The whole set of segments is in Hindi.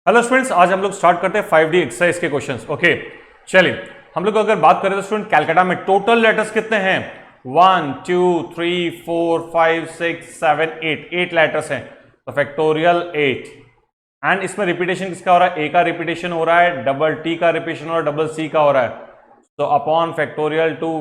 हेलो स्टूडेंट्स, आज हम लोग स्टार्ट करते हैं 5D एक्सरसाइज के क्वेश्चंस। ओके, चलिए हम लोग अगर बात करें तो स्टूडेंट कैलकाटा में टोटल लेटर्स कितने हैं? 1 2 3 4 5 6 7 8 लेटर्स हैं, तो फैक्टोरियल 8। एंड इसमें रिपीटेशन किसका हो रहा है? ए का रिपीटेशन हो रहा है, डबल टी का रिपीटेशन और डबल सी का हो रहा है। तो upon factorial 2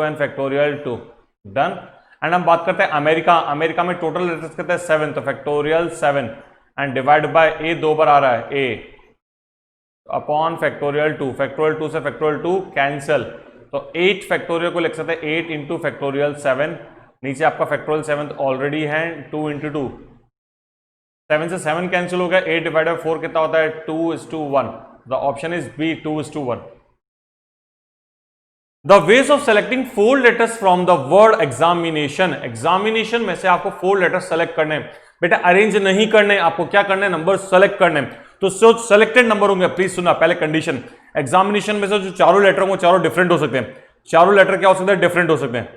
and factorial 2 done. And हम बात करते हैं अमेरिका में टोटल लेटर्स कितने हैं? 7, तो फैक्टोरियल 7 एंड डिवाइड बाय ए 2 बार आ रहा है ए, अपॉन फैक्टोरियल 2 से फैक्टोरियल 2 कैंसिल, तो 8 फैक्टोरियल को लिख सकते हैं 8 इंटू फैक्टोरियल 7। नीचे आपका फैक्टोरियल 7 ऑलरेडी है, 2 इंटू 2, 7 से 7 कैंसिल हो गया। 8 डिवाइड बाय 4 कितना होता है? 2:1। The option is B, 2:1। The ways of selecting 4 letters from the word examination में से आपको 4 लेटर्स सेलेक्ट करने हैं। बेटा अरेंज नहीं करने, आपको क्या करने? नंबर सेलेक्ट करने। तो जो सेलेक्टेड नंबर होंगे, प्लीज सुनना पहले कंडीशन, एग्जामिनेशन में से जो चारों लेटर होंगे चारों डिफरेंट हो सकते हैं। चारों लेटर क्या हो सकते हैं? डिफरेंट हो सकते हैं,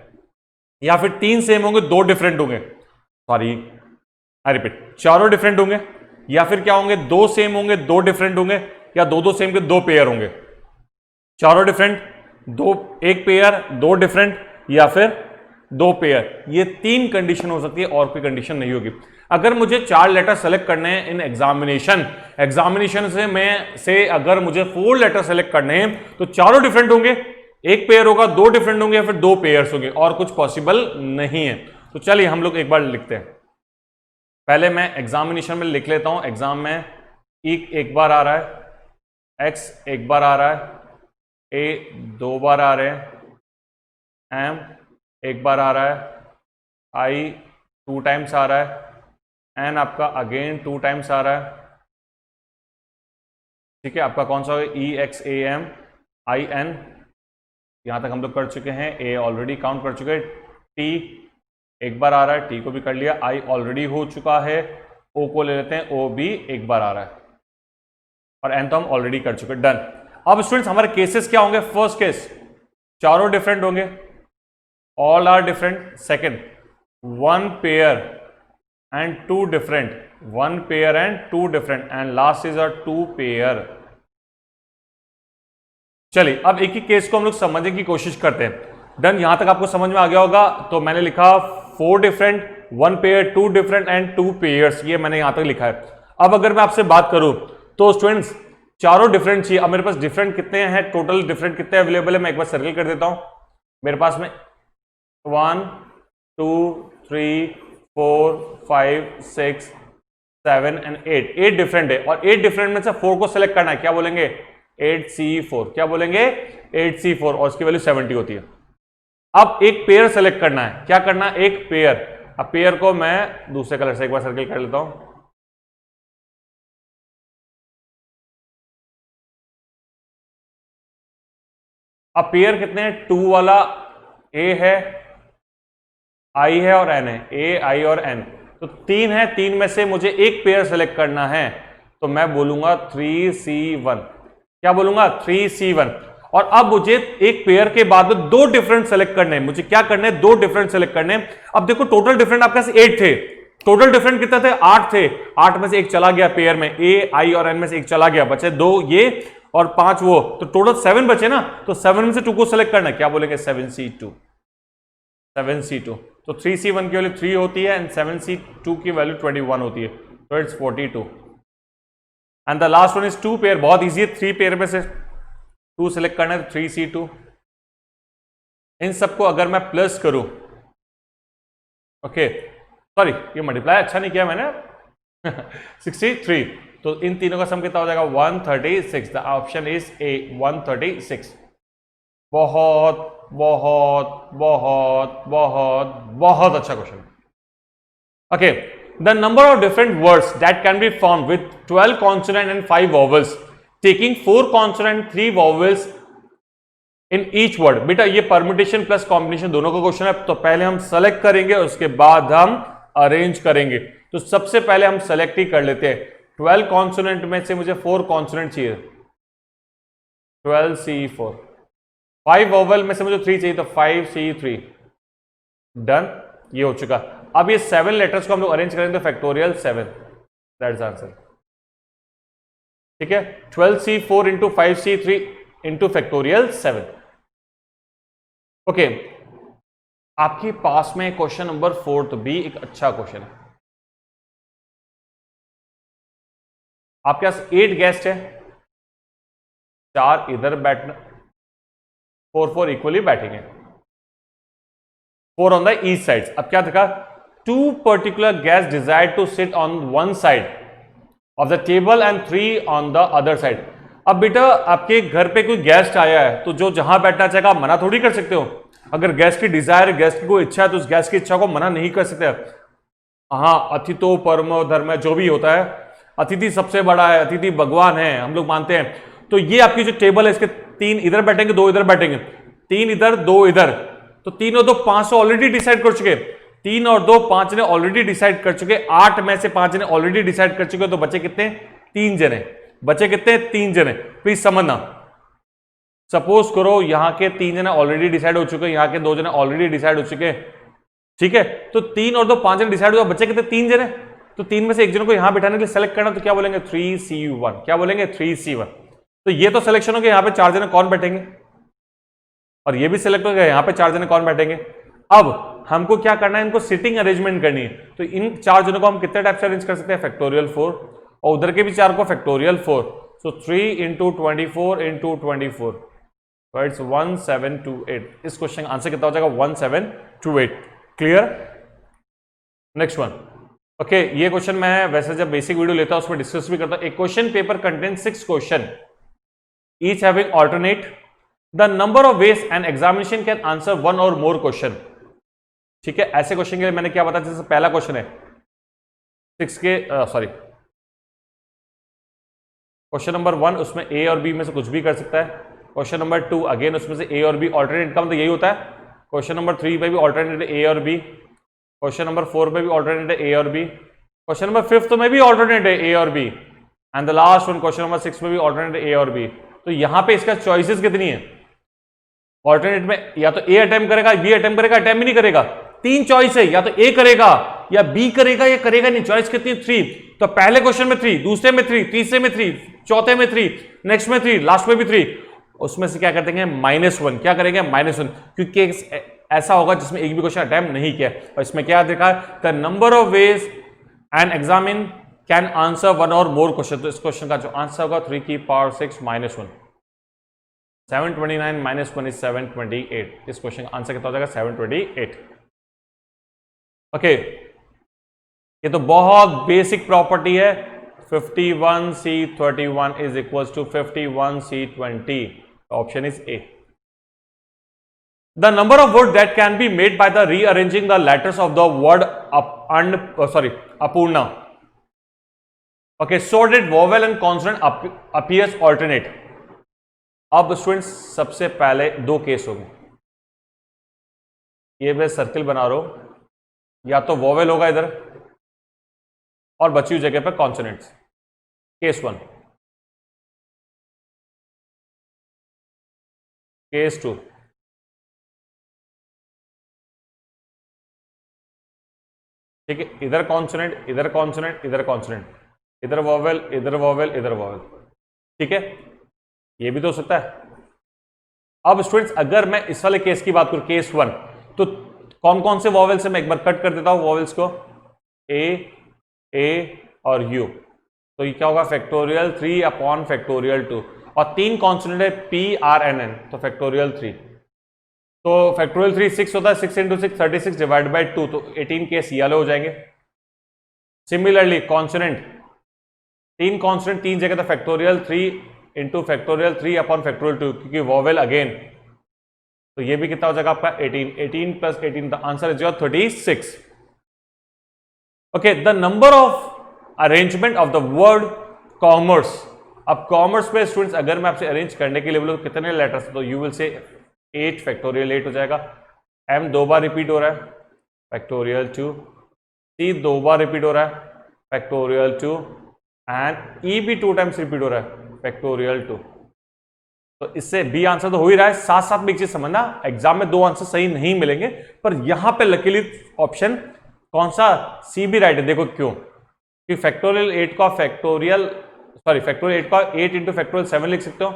या फिर 3 सेम होंगे 2 डिफरेंट होंगे। सॉरी, आई रिपीट, चारों डिफरेंट होंगे, या फिर क्या होंगे? 2 सेम होंगे 2 डिफरेंट होंगे, या 2 सेम के 2 पेयर होंगे। चारों डिफरेंट, 1 पेयर, 2 डिफरेंट, या फिर 2 पेयर। ये 3 कंडीशन हो सकती है और कोई कंडीशन नहीं होगी। अगर मुझे 4 लेटर सेलेक्ट करने हैं इन एग्जामिनेशन से अगर मुझे 4 लेटर सेलेक्ट करने हैं तो चारों डिफरेंट होंगे, 1 पेयर होगा, 2 डिफरेंट होंगे, या फिर 2 पेयर्स होंगे, और कुछ पॉसिबल नहीं है। तो चलिए हम लोग एक बार लिखते हैं। पहले मैं एग्जामिनेशन में लिख लेता हूं। एग्जाम में एक बार आ रहा है, एक्स एक बार आ रहा है, ए 2 बार आ रहे हैं, एम एक बार आ रहा है, आई 2 टाइम्स आ रहा है, एन आपका अगेन 2 टाइम्स आ रहा है। ठीक है, आपका कौन सा होगा? E X A M I N, यहां तक हम लोग कर चुके हैं। ए ऑलरेडी काउंट कर चुके हैं। टी एक बार आ रहा है, टी को भी कर लिया। आई ऑलरेडी हो चुका है। ओ को ले लेते हैं, ओ भी एक बार आ रहा है, और एन तो हम ऑलरेडी कर चुके हैं। डन। अब स्टूडेंट्स हमारे केसेस क्या होंगे? फर्स्ट केस, चारों डिफरेंट होंगे, all are different. Second, 1 pair and 2 different, 1 pair and 2 different, and last is a 2 pair। चलिए अब एक ही केस को हम लोग समझने की कोशिश करते हैं। डन, यहां तक आपको समझ में आ गया होगा। तो मैंने लिखा 4 different, 1 pair, 2 different and 2 pairs, ये मैंने यहां तक लिखा है। अब अगर मैं आपसे बात करूं तो स्टूडेंट्स चारों डिफरेंट चाहिए। अब मेरे पास डिफरेंट कितने हैं? टोटल डिफरेंट कितने अवेलेबल है? मैं एक बार सर्कल कर देता हूं। मेरे पास में 1 2 3 4 5 6 7 एंड 8 डिफरेंट है, और 8 डिफरेंट में से 4 को सिलेक्ट करना है। क्या बोलेंगे? 8C4। क्या बोलेंगे? 8C4, और उसकी वैल्यू 70 होती है। अब एक पेयर सेलेक्ट करना है। क्या करना है? एक पेयर। अब पेयर को मैं दूसरे कलर से एक बार सर्कल कर लेता हूं। अब पेयर कितने हैं? 2 वाला ए है, आई है और एन है। ए, आई और एन, तो 3 है। 3 में से मुझे एक पेयर सेलेक्ट करना है, तो मैं बोलूंगा 3C1। क्या बोलूंगा? 3C1। और अब मुझे एक पेयर के बाद में 2 डिफरेंट सेलेक्ट करने हैं। मुझे क्या करने हैं? 2 डिफरेंट सेलेक्ट करने हैं। अब देखो टोटल डिफरेंट आपके पास 8 थे। टोटल डिफरेंट कितने थे? 8 थे। 8 में से एक चला गया पेयर में, ए, आई और एन में से एक चला गया, बचे 2 ये और 5 वो, तो टोटल 7 बचे ना। तो 7 में से 2 को सेलेक्ट करना है। क्या बोलेंगे? 7C2। तो 3C1 की वैल्यू 3 होती है एंड 7C2 की वैल्यू 21 होती है, तो it's 42। And the last one is 2 pair. बहुत इजी है, 3 पेयर में से 2 सेलेक्ट करना है, तो 3C2। इन सबको अगर मैं प्लस करूं, ओके सॉरी ये मल्टीप्लाई अच्छा नहीं किया मैंने 63, तो इन तीनों का सम कितना हो जाएगा? 136। द ऑप्शन इज ए, 136। बहुत बहुत बहुत बहुत बहुत अच्छा question. Okay, the number of different words that can be form with 12 consonant and 5 vowels, taking 4 consonant 3 vowels in each word. बेटा ये परम्यूटेशन प्लस कॉम्बिनेशन दोनों का क्वेश्चन है, तो पहले हम सेलेक्ट करेंगे, उसके बाद हम अरेंज करेंगे। तो सबसे पहले हम सेलेक्ट ही कर लेते हैं। 12 कॉन्सोनेंट में से मुझे 4 कॉन्सोनेंट चाहिए, 12C4। 5 वोवल में से मुझे 3 चाहिए, तो 5C3। डन, ये हो चुका। अब ये 7 लेटर्स को हम लोग अरेंज करेंगे, तो फैक्टोरियल 7, दैट्स आंसर। ठीक है, 12c4 into 5c3 into factorial 7। Okay, आपके पास में क्वेश्चन नंबर 4 भी एक अच्छा क्वेश्चन है। आपके पास 8 गेस्ट है, 4 इधर बैठना, 4 इक्वली बैठेंगे, 4 ऑन द ईस्ट साइड। अब क्या देखा, 2 particular guest desire to sit on one side of the table and 3 on the other side. अब बेटा आपके घर पे कोई गेस्ट आया है तो जो जहां बैठना चाहेगा आप मना थोड़ी कर सकते हो। अगर गेस्ट की डिजायर, गेस्ट की कोई इच्छा है तो उस गेस्ट की इच्छा को मना नहीं कर सकते। हाँ, अतिथो परमो धर्म, जो भी होता है, अतिथि सबसे बड़ा है, अतिथि भगवान है, हम लोग मानते हैं। तो ये आपकी जो टेबल है, इसके 3 इधर बैठेंगे, 2 इधर बैठेंगे, 3 इधर 2 इधर, तो 3 और 2 5 ऑलरेडी डिसाइड कर चुके। 3 और 2 5 ने ऑलरेडी डिसाइड कर चुके, 8 में से 5 ने ऑलरेडी डिसाइड कर चुके, तो बचे कितने, 3 जने। बचे कितने, 3 जने। प्लीज समझना, सपोज करो यहां के 3 जने ऑलरेडी डिसाइड हो चुके, यहां के 2 जने ऑलरेडी डिसाइड हो चुके, ठीक है। तो 3 और 2 5 जने डिसाइड हुआ, बचे कितने, 3 जने। तो 3 में से एक जन को यहां बिठाने के लिए सेलेक्ट करना, तो क्या बोलेंगे, 3c1। क्या बोलेंगे, 3c1। तो ये तो सिलेक्शन हो गया, यहां पे 4 जने कौन बैठेंगे, और ये भी सिलेक्ट हो गया, यहां पे 4 जने कौन बैठेंगे। अब हमको क्या करना है, इनको सिटिंग अरेंजमेंट करनी है। तो इन 4 जनों को हम कितने टाइप से अरेंज कर सकते हैं, फैक्टोरियल 4, और उधर के भी 4 को फैक्टोरियल 4। सो 3 इंटू 24 इंटू 24, तो इट्स 1728। इस क्वेश्चन का आंसर कितना हो जाएगा, 1728। क्लियर। Next one. ओके, ये क्वेश्चन मैं वैसे जब बेसिक वीडियो लेता हूं उसमें डिस्कस भी करता हूं। A question paper contains 6 question, each having alternate the number of ways and examination can answer 1 और मोर क्वेश्चन। ठीक है, ऐसे क्वेश्चन के लिए मैंने क्या बताया, जैसे पहला क्वेश्चन है 6 के क्वेश्चन नंबर 1, उसमें ए और बी में से कुछ भी कर सकता है। क्वेश्चन नंबर 2 अगेन उसमें से ए और बी ऑल्टरनेट का मतलब यही होता है। क्वेश्चन नंबर 3 पे भी ऑल्टरनेट है ए और बी। क्वेश्चन नंबर 4 पे भी ऑल्टरनेट है ए और बी। क्वेश्चन नंबर 5 में भी ऑल्टरनेट है ए और B. And the last one question number 6 में भी ऑल्टरनेट है ए और बी। तो यहां पे इसका चॉइसेस कितनी है ऑल्टरनेट में, या तो ए अटेम्प्ट करेगा, बी अटेम्प्ट करेगा, अटेम्प्ट ही नहीं करेगा। 3 चॉइस है, या तो ए करेगा या बी करेगा या करेगा नहीं। चॉइस कितनी, 3। तो पहले क्वेश्चन में 3, दूसरे में 3, तीसरे में 3, चौथे में 3, नेक्स्ट में 3, लास्ट में भी 3। उसमें से क्या कर देंगे, -1। क्या करेंगे, -1, क्योंकि ऐसा होगा जिसमें एक भी क्वेश्चन अटेम्प्ट नहीं किया। और इसमें क्या देखा है, the number of ways and examine can answer 1 और मोर क्वेश्चन। तो इस क्वेश्चन का जो आंसर होगा 3 की पावर 6 -1। 729 -1 इज 728। इस क्वेश्चन का आंसर कितना हो जाएगा, 728। ओके, ये तो बहुत बेसिक प्रॉपर्टी है। 51c31 is equal to 51c20। Option is A. The number of words that can be made by the rearranging the letters of the word apurna. Okay, so that vowel and consonant appears alternate. अब स्टूडेंट्स सबसे पहले 2 केस होंगे। ये मैं सर्किल बना रहा हूं, या तो वोवेल होगा इधर और बची हुई जगह पर कॉन्सोनेंट्स। केस 1। केस 2। ठीक है, इधर कॉन्सोनेंट, इधर कॉन्सोनेंट, इधर कॉन्सोनेंट, इधर वोवेल, इधर वोवेल, इधर वोवेल। ठीक है, ये भी तो हो सकता है। अब स्टूडेंट्स अगर मैं इस वाले केस की बात करूं, केस 1, तो कौन कौन से वोवेल्स है, मैं एक बार कट कर देता हूं वोवेल्स को, ए और यू। तो ये क्या होगा, फैक्टोरियल 3 अपॉन फैक्टोरियल 2, और 3 कॉन्सोनेंट है पी आर एन एन, तो फैक्टोरियल 3। तो फैक्टोरियल 3 6 होता है, 6 इंटू 6 36 डिवाइड बाई 2, तो 18 केस ये वाले हो जाएंगे। सिमिलरली कॉन्सोनेंट, 3 कॉन्सोनेंट 3 जगह, तो factorial 3 into factorial 3 upon factorial 2, क्योंकि वोवेल अगेन, तो ये भी कितना हो जाएगा आपका 18। 18 plus 18, the answer is your 36। Okay, the number of arrangement of the word commerce. अब कॉमर्स पे स्टूडेंट्स अगर मैं आपसे अरेंज करने के लिए बोलूं कितने लेटर्स, तो यू विल से 8 फैक्टोरियल 8 हो जाएगा। एम 2 बार रिपीट हो रहा है, फैक्टोरियल 2। सी 2 बार रिपीट हो रहा है, फैक्टोरियल 2। एंड ई भी 2 टाइम्स रिपीट हो रहा है, फैक्टोरियल 2। तो इससे बी आंसर तो हो ही रहा है। साथ साथ में एक चीज समझना, एग्जाम में 2 आंसर सही नहीं मिलेंगे, पर यहां पे लकीली ऑप्शन कौन सा, सी भी राइट है। देखो क्यों, कि फैक्टोरियल 8 का फैक्टोरियल सॉरी फैक्टोरियल 8 का 8 इंटू फैक्टोरियल 7 लिख सकते हो,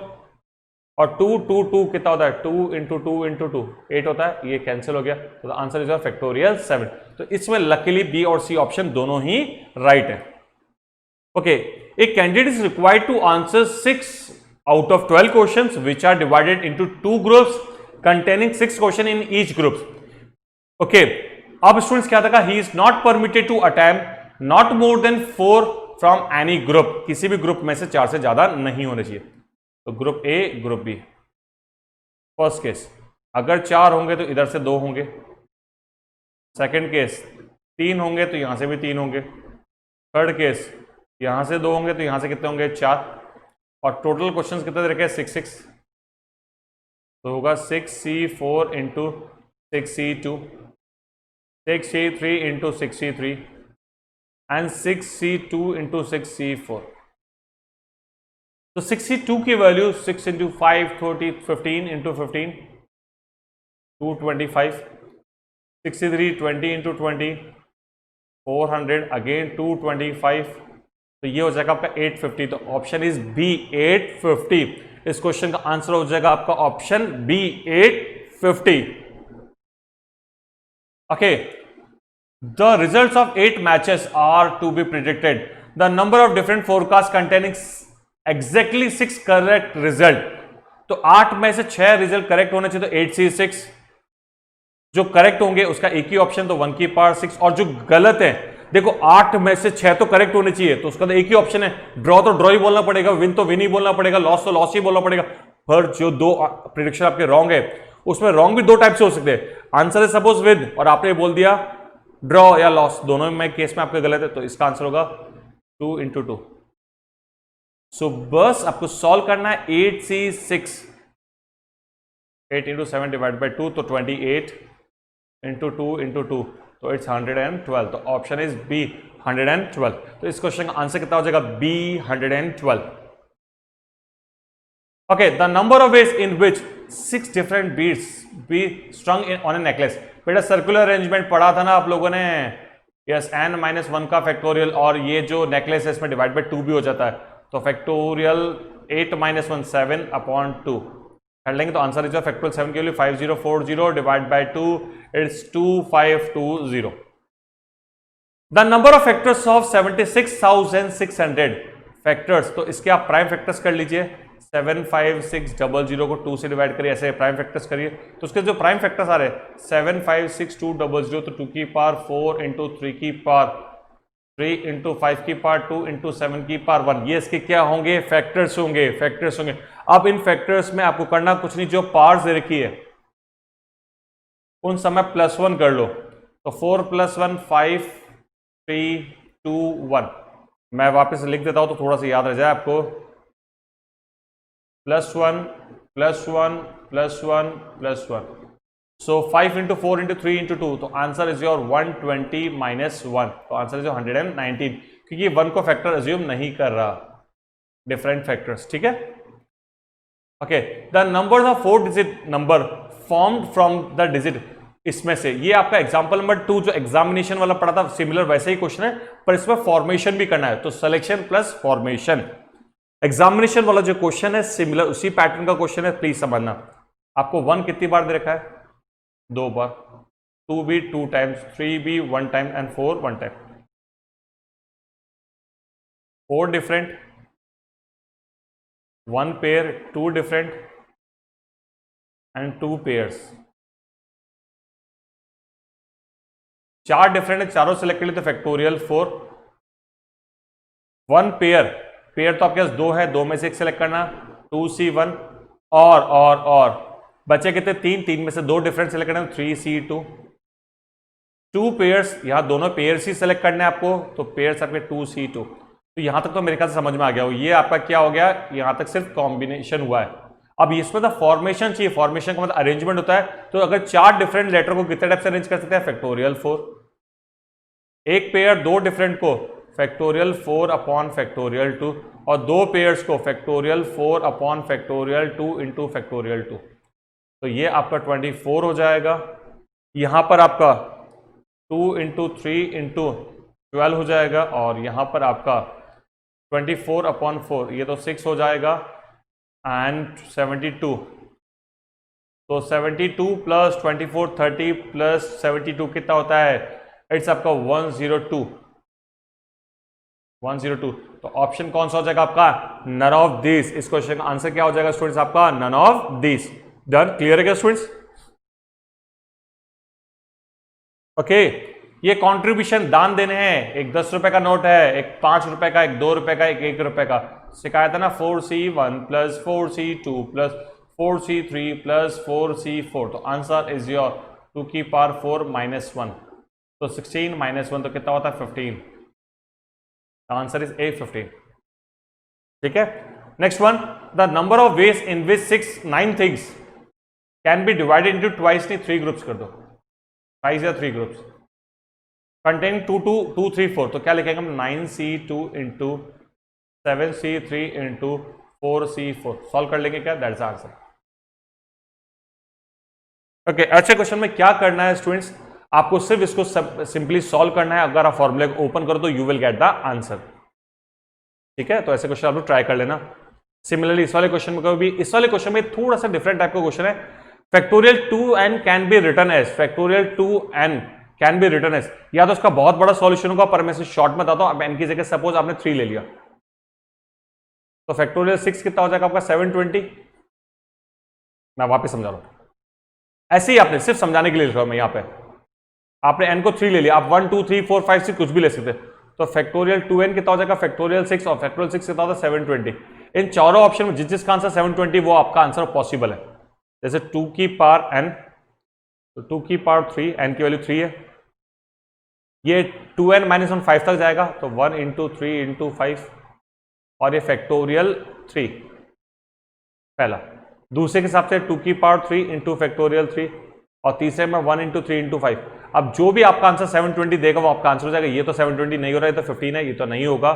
और 2 2 2 कितना होता है 2 इंटू 2 इंटू 2 8 होता है, ये कैंसिल हो गया, तो आंसर इज योर फैक्टोरियल 7। तो इसमें लकीली बी और सी ऑप्शन दोनों ही राइट है। Okay, a candidate is required to answer 6 out of 12 questions which are divided into 2 groups containing 6 question in each group. Okay, अब स्टूडेंट्स क्या था, he is not permitted to attempt not more than 4 from any group, किसी भी ग्रुप में से 4 से ज्यादा नहीं होने चाहिए। तो group A group B, first case अगर 4 होंगे तो इधर से 2 होंगे, सेकंड केस 3 होंगे तो यहां से भी 3 होंगे, थर्ड केस यहां से 2 होंगे तो यहां से कितने होंगे 4, और टोटल क्वेश्चंस कितने रखे 6 तो होगा 6C4 into 6C2, 6C3 into 6C3 and 6C2 into 6C4। तो 6C2 की value 6 into 5 30 15 into 15 225, 6C3 20 into 20 400 again 225, तो ये हो जाएगा आपका 850। तो ऑप्शन इज बी 850। इस क्वेश्चन का आंसर हो जाएगा आपका option B 850। Okay, the results of 8 matches are to be predicted, the number of different forecast containing exactly 6 correct result. तो 8 में से 6 रिजल्ट करेक्ट होने चाहिए, तो 8C6 जो करेक्ट होंगे उसका एक ही ऑप्शन, तो 1 की पावर 6, और जो गलत है देखो 8 में से 6 तो करेक्ट होने चाहिए, तो उसका तो एक ही ऑप्शन है, ड्रॉ तो ड्रॉ ही बोलना पड़ेगा, विन तो विन ही बोलना पड़ेगा, लॉस तो लॉस ही बोलना पड़ेगा। पर जो 2 प्रेडिक्शन आपके रॉन्ग है उसमें रॉन्ग भी 2 टाइप से हो सकते हैं, आंसर है सपोज विन और आपने बोल दिया ड्रॉ या लॉस, दोनों में केस में आपके गलत है, तो इसका आंसर होगा 2 इंटू 2। सो बस आपको सॉल्व करना है 8C6, 8 इंटू 7 डिवाइड बाई 2 तो 28 इंटू 2 इंटू 2 तो इट्स 112। तो ऑप्शन इज बी 112। तो इस क्वेश्चन का आंसर कितना हो जाएगा B 112। Okay, the number of ways in which 6 different beads be strung in on a necklace. बेटा सर्कुलर अरेंजमेंट पढ़ा था ना आप लोगों ने, यस, n-1 का फैक्टोरियल, और ये जो नेकलेस है इसमें डिवाइड बाई 2 भी हो जाता है, तो फैक्टोरियल 8-1 7/2 कर लेंगे, तो आंसर इज फैक्टोरियल 7 के लिए 5040 divide by 2 it's 2520। The number of factors of 76,600 factors, तो इसके आप प्राइम फैक्टर्स कर लीजिए, 75600 को 2 से डिवाइड करिए, ऐसे प्राइम फैक्टर्स करिए, तो उसके जो प्राइम फैक्टर्स आ रहे हैं 756200, तो 2 की पावर 4 इंटू 3 की पावर 3 इंटू 5 की पावर 2 इंटू 7 की पावर 1, ये इसके क्या होंगे फैक्टर्स होंगे, फैक्टर्स होंगे। अब इन फैक्टर्स में आपको करना कुछ नहीं, जो पावर्स दे रखी है उन समय +1 कर लो, तो 4 + 1 5 3 2 1। मैं वापस लिख देता हूं तो थोड़ा सा याद रह जाए आपको, +1 +1 +1 +1, सो 5 इंटू 4 इंटू 3 इंटू 2, तो आंसर इज योर 120 - 1, तो आंसर इज 119, क्योंकि 1 को फैक्टर अज्यूम नहीं कर रहा, डिफरेंट फैक्टर्स, ठीक है। Okay, the numbers of 4 digit number formed from the digit, इसमें से ये आपका एग्जांपल नंबर 2 जो एग्जामिनेशन वाला पढ़ा था, सिमिलर वैसे ही क्वेश्चन है, पर इसमें फॉर्मेशन भी करना है, तो सिलेक्शन प्लस फॉर्मेशन। एग्जामिनेशन वाला जो क्वेश्चन है सिमिलर उसी पैटर्न का क्वेश्चन है, प्लीज समझना। आपको 1 कितनी बार दे रखा है 2 बार, 2 भी 2 टाइम्स, 3 भी 1 time and 4 1 time, 4 different, 1 pair, 2 different and 2 pairs, 4 different है, चारों सेलेक्ट कर लिए तो फैक्टोरियल 4, 1 पेयर, पेयर तो आपके पास 2 है, 2 में से एक सेलेक्ट करना, 2C1, और बचे कितने 3 में से 2 डिफरेंट सेलेक्ट करना, 3C2, 2 पेयर्स, यहां दोनों पेयर्स ही सेलेक्ट करने हैं आपको, तो पेयर्स आपके 2C2। तो यहां तक तो मेरे ख्याल से समझ में आ गया हो, ये आपका क्या हो गया, यहां तक सिर्फ कॉम्बिनेशन हुआ है। अब इसमें तो फॉर्मेशन चाहिए, फॉर्मेशन का मतलब अरेंजमेंट होता है, तो अगर 4 डिफरेंट लेटर को कितने टाइप से अरेंज कर सकते हैं, फैक्टोरियल 4, एक पेयर 2 डिफरेंट को फैक्टोरियल 4 अपॉन फैक्टोरियल 2, और 2 पेयर्स को factorial 4 upon factorial 2 into factorial 2, तो ये आपका 24 हो जाएगा। यहां पर आपका 2 इंटू 3 इंटू 12 हो जाएगा, और यहां पर आपका 24/4 ये तो 6 हो जाएगा एंड 72, तो 72 प्लस 24 30 प्लस 72 कितना होता है? इट्स आपका 102। तो ऑप्शन कौन सा हो जाएगा आपका? None of this. इस क्वेश्चन का आंसर क्या हो जाएगा स्टूडेंट्स आपका? None of this. Done, clear है क्या स्टूडेंट्स? ओके, ये कंट्रीब्यूशन दान देने हैं। एक 10 रुपए का नोट है, एक 5 रुपए का, एक 2 रुपए का, एक 1 रुपए का। सिखाया था ना 4C1 plus 4C2 plus 4C3 plus 4C4। तो आंसर इज योर 2 की पावर 4 माइनस 1। तो 16 माइनस 1 तो कितना होता है? 15। Answer is A15। ठीक है, next one, the number of ways in which 9 things can be divided into twice. नहीं, 3 ग्रुप्स कर दो, 5 या 3 ग्रुप्स कंटेन 2 2 2 3 4। तो क्या लिखेंगे हम? 9C2 into 7C3 into 4C4। Solve कर लेंगे क्या? That's answer. ओके, अच्छे क्वेश्चन में क्या करना है स्टूडेंट्स? आपको सिर्फ इसको सिंपली सॉल्व करना है। अगर आप फॉर्मूले को ओपन करो तो you will get the answer. ठीक है, तो ऐसे क्वेश्चन आप लोग ट्राई कर लेना। सिमिलरली इस वाले क्वेश्चन में कभी, इस वाले क्वेश्चन में थोड़ा सा डिफरेंट टाइप का क्वेश्चन है। Factorial 2n can be written as, factorial 2n can be written as. या तो उसका बहुत बड़ा सॉल्यूशन होगा, पर मैं इसे शॉर्ट में बताता हूं। अब n की जगह सपोज आपने 3 ले लिया, तो फैक्टोरियल 6 कितना हो जाएगा आपका? 720। मैं वापस समझा रहा हूं, ऐसे ही आपने सिर्फ समझाने के लिए लिखा मैं यहां पे। आपने n को 3 ले लिया, आप 1 2 3 4 5 6 कुछ भी ले सकते। तो फैक्टोरियल 2n कितना हो जाएगा? फैक्टोरियल 6, और फैक्टोरियल 6 कितना होता है? 720। इन चारों ऑप्शन में जिसका आंसर 720 वो आपका आंसर पॉसिबल है। जैसे 2 की पावर n, तो 2 की पावर 3, n की वैल्यू 3 है। ये 2n माइनस 1 5 तक जाएगा, तो 1 इंटू 3 इंटू 5, और ये फैक्टोरियल 3 पहला। दूसरे के हिसाब से 2 की पावर 3 इंटू फैक्टोरियल 3, और तीसरे में 1 इंटू 3 इंटू 5। अब जो भी आपका आंसर 720 देगा वो आपका आंसर हो जाएगा। ये तो 720 नहीं हो रहा है, तो 15 है, ये तो नहीं होगा।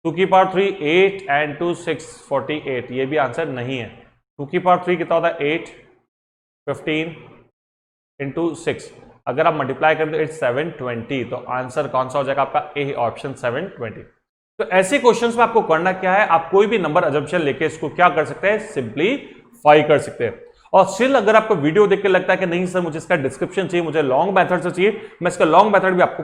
2 की पावर 3 8 एंड 2 6 48, ये भी आंसर नहीं है। 2 की पावर 3 कितना होता है? 8 15 इंटू 6, अगर आप मल्टीप्लाई करें तो इट्स 720। तो आंसर कौन सा हो जाएगा आपका? ए, ऑप्शन 720। तो ऐसे क्वेश्चंस में आपको करना क्या है? आप कोई भी नंबर अजम्पशन लेके इसको क्या कर सकते हैं? सिंपलीफाई कर सकते हैं। और स्टिल अगर आपको वीडियो देख के लगता है कि नहीं सर मुझे इसका डिस्क्रिप्शन चाहिए, मुझे लॉन्ग मेथड से चाहिए, मैं इसका लॉन्ग मेथड भी आपको